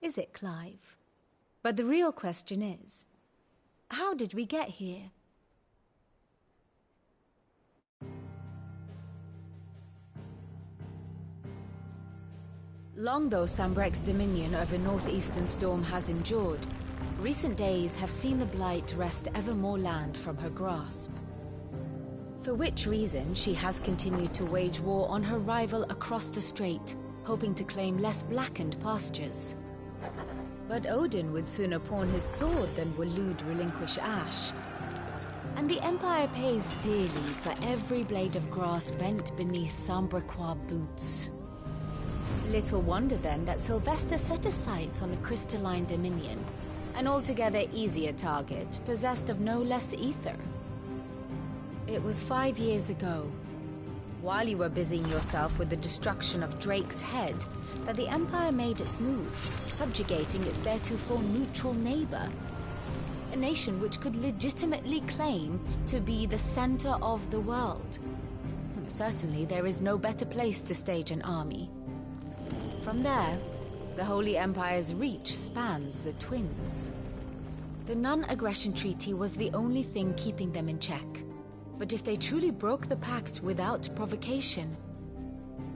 is it, Clive? But the real question is, how did we get here? Long though Sanbreque's dominion over northeastern Storm has endured, recent days have seen the Blight wrest ever more land from her grasp. For which reason she has continued to wage war on her rival across the strait, hoping to claim less blackened pastures. But Odin would sooner pawn his sword than Waloed relinquish Ash. And the Empire pays dearly for every blade of grass bent beneath Sanbrequois boots. Little wonder then that Sylvester set his sights on the Crystalline Dominion, an altogether easier target, possessed of no less ether. It was 5 years ago, while you were busying yourself with the destruction of Drake's head, that the Empire made its move, subjugating its theretofore neutral neighbor. A nation which could legitimately claim to be the center of the world. Certainly, there is no better place to stage an army. From there, the Holy Empire's reach spans the Twins. The non-aggression treaty was the only thing keeping them in check. But if they truly broke the pact without provocation,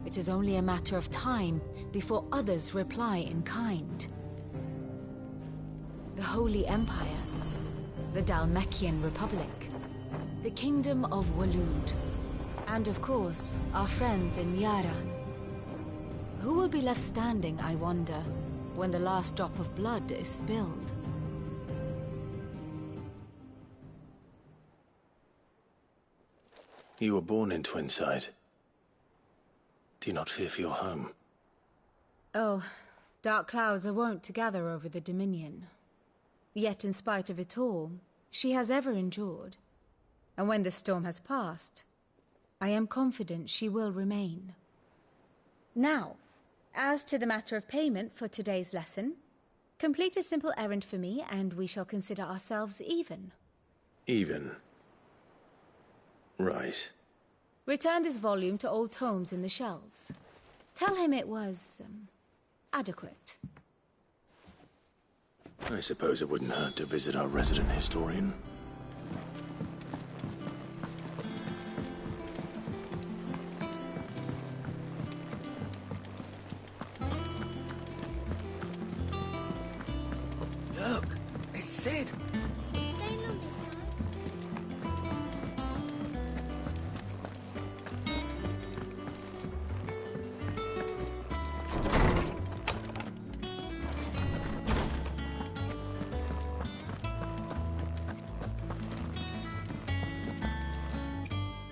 it is only a matter of time before others reply in kind. The Holy Empire, the Dhalmekian Republic, the Kingdom of Waloed, and of course, our friends in Yaran. Who will be left standing, I wonder, when the last drop of blood is spilled? You were born in Twinside. Do you not fear for your home? Oh, dark clouds are wont to gather over the Dominion. Yet in spite of it all, she has ever endured. And when the storm has passed, I am confident she will remain. Now, as to the matter of payment for today's lesson, complete a simple errand for me and we shall consider ourselves even. Even? Right. Return this volume to old tomes in the shelves. Tell him it was, adequate. I suppose it wouldn't hurt to visit our resident historian. Look, it's Sid. Stay long this time.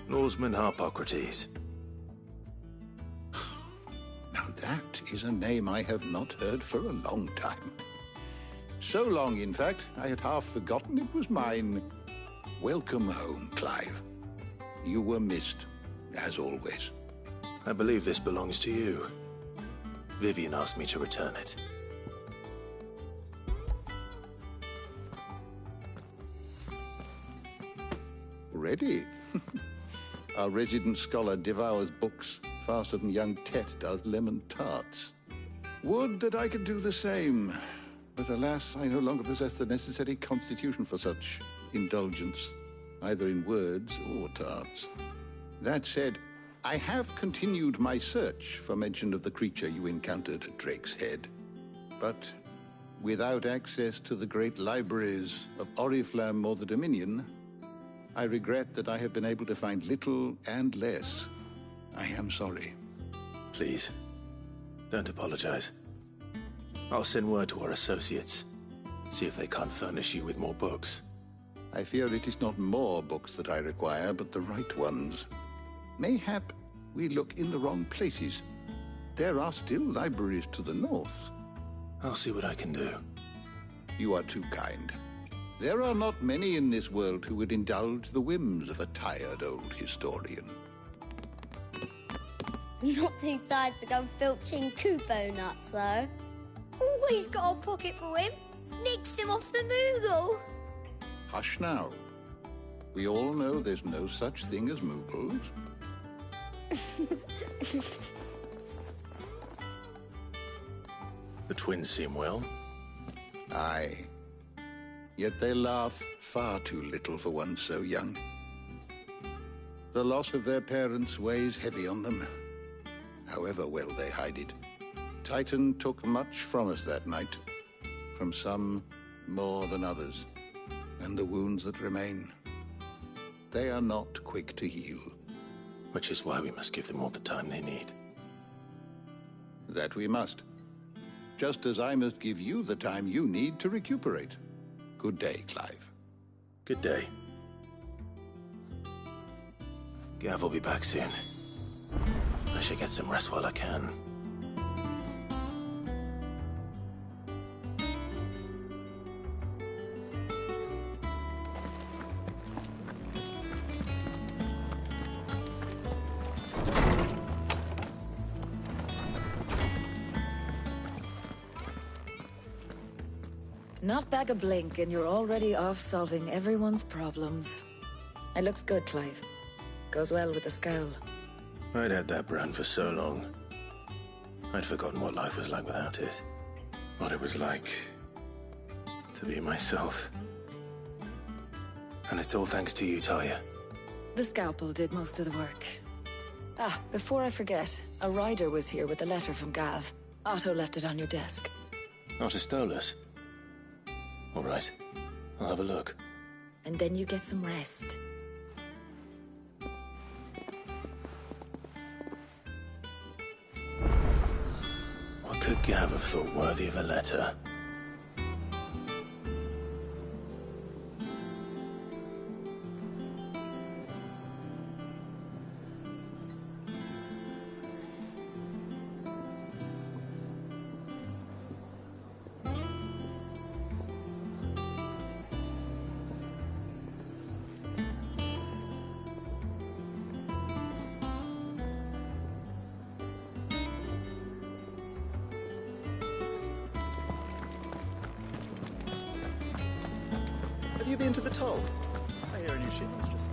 Norseman Harpocrates. Now that is a name I have not heard for a long time. So long, in fact, I had half forgotten it was mine. Welcome home, Clive. You were missed, as always. I believe this belongs to you. Vivian asked me to return it. Ready? Our resident scholar devours books faster than young Tet does lemon tarts. Would that I could do the same. But alas, I no longer possess the necessary constitution for such indulgence, either in words or tarts. That said, I have continued my search for mention of the creature you encountered at Drake's Head. But without access to the great libraries of Oriflamme or the Dominion, I regret that I have been able to find little and less. I am sorry. Please, don't apologize. I'll send word to our associates. See if they can't furnish you with more books. I fear it is not more books that I require, but the right ones. Mayhap we look in the wrong places. There are still libraries to the north. I'll see what I can do. You are too kind. There are not many in this world who would indulge the whims of a tired old historian. Not too tired to go filching Kupo nuts, though. Always got a pocket for him. Nicks him off the Moogle. Hush now. We all know there's no such thing as Moogles. The twins seem well. Aye. Yet they laugh far too little for one so young. The loss of their parents weighs heavy on them, however well they hide it. Titan took much from us that night, from some more than others, and the wounds that remain, they are not quick to heal. Which is why we must give them all the time they need. That we must. Just as I must give you the time you need to recuperate. Good day, Clive. Good day. Gav will be back soon. I should get some rest while I can. Not back a blink, and you're already off solving everyone's problems. It looks good, Clive. Goes well with the scowl. I'd had that brand for so long. I'd forgotten what life was like without it. What it was like to be myself. And it's all thanks to you, Talia. The scalpel did most of the work. Ah, before I forget, a rider was here with a letter from Gav. Otto left it on your desk. Not a Stolas. All right. I'll have a look. And then you get some rest. What could Gav have thought worthy of a letter? Have you been to the toll? I hear a new ship has just...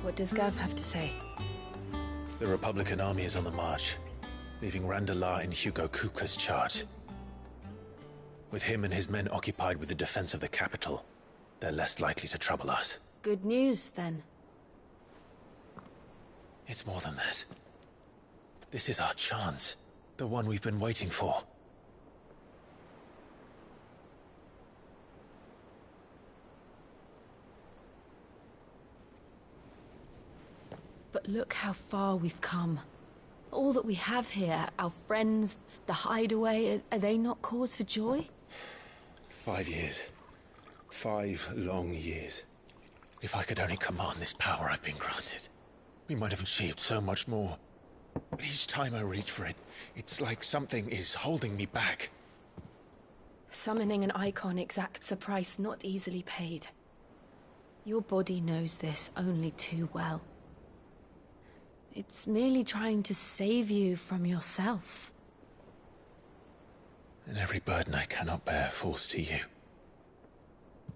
What does Gav have to say? The Republican army is on the march, leaving Randalar in Hugo Kupka's charge. With him and his men occupied with the defense of the capital, they're less likely to trouble us. Good news, then. It's more than that. This is our chance. The one we've been waiting for. But look how far we've come. All that we have here, our friends, the hideaway, are they not cause for joy? 5 years. 5 long years. If I could only command this power I've been granted, we might have achieved so much more. But each time I reach for it, it's like something is holding me back. Summoning an icon exacts a price not easily paid. Your body knows this only too well. It's merely trying to save you from yourself. And every burden I cannot bear falls to you.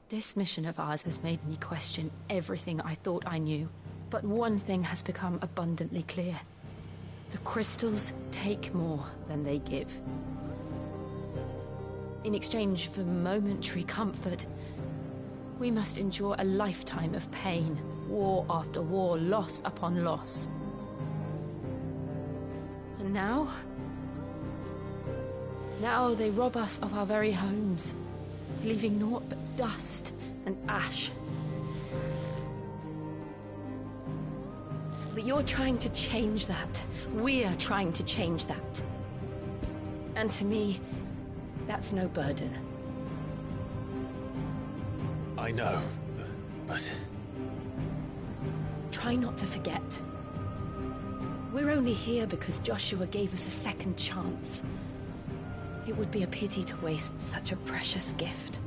This mission of ours has made me question everything I thought I knew. But one thing has become abundantly clear. The crystals take more than they give. In exchange for momentary comfort, we must endure a lifetime of pain, war after war, loss upon loss. And now they rob us of our very homes, leaving naught but dust and ash. But you're trying to change that. We're trying to change that. And to me, that's no burden. I know, but... Try not to forget. We're only here because Joshua gave us a second chance. It would be a pity to waste such a precious gift.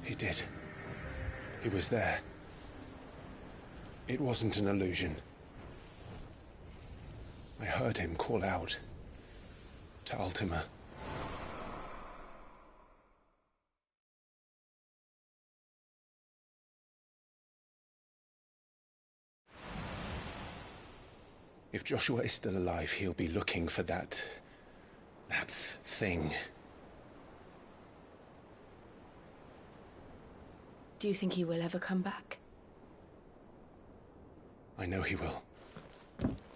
He did. He was there. It wasn't an illusion. I heard him call out to Ultima. If Joshua is still alive, he'll be looking for that thing. Do you think he will ever come back? I know he will.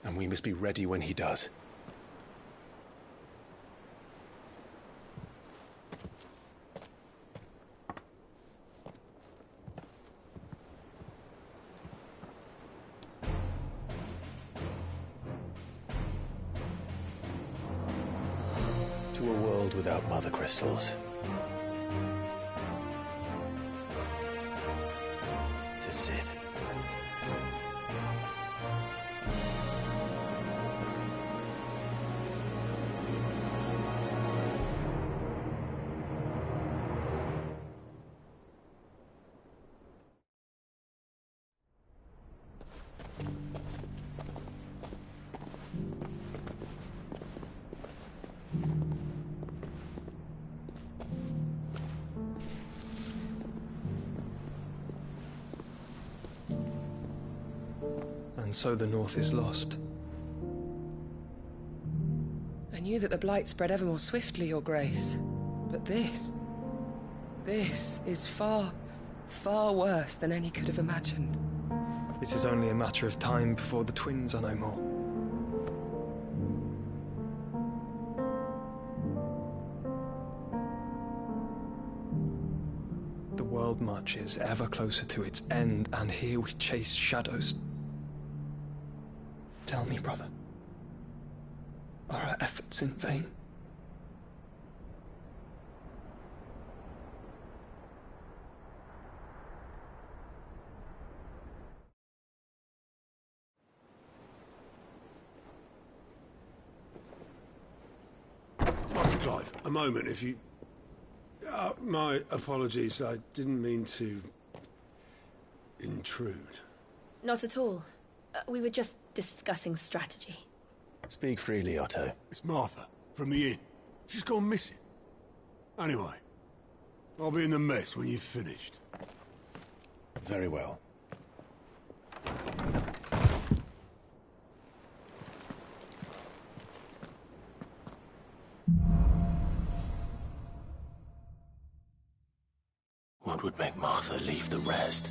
And we must be ready when he does. To a world without mother crystals. To Cid. And so the North is lost. I knew that the Blight spread ever more swiftly, Your Grace. But this is far, far worse than any could have imagined. It is only a matter of time before the twins are no more. The world marches ever closer to its end, and here we chase shadows. Tell me, brother, are our efforts in vain? Master Clive, a moment, if you... my apologies, I didn't mean to... intrude. Not at all. We were just discussing strategy. Speak freely, Otto. It's Martha, from the inn. She's gone missing. Anyway, I'll be in the mess when you've finished. Very well. What would make Martha leave the rest?